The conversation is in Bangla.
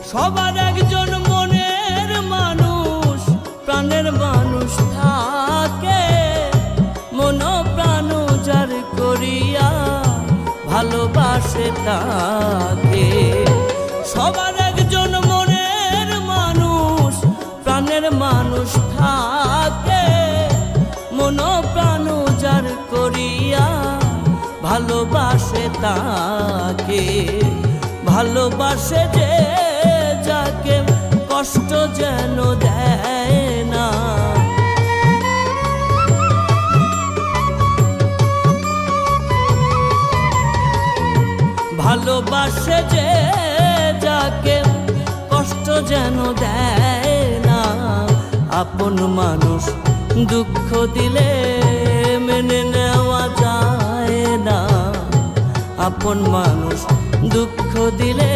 সবার একজন মনের মানুষ, প্রাণের মানুষ থাকে, মন প্রাণ যার করিয়া ভালোবাসে তাকে। সবার একজন মনের মানুষ, প্রাণের মানুষ থাকে, মন প্রাণ যার করিয়া ভালোবাসে তাকে। ভালোবাসে যে যাকে কষ্ট যেন দেয় না, ভালোবাসে যে যাকে কষ্ট যেন দেয় না। আপন মানুষ দুঃখ দিলে মেনে নেওয়া যায় না, আপন মানুষ দুঃখ দিলে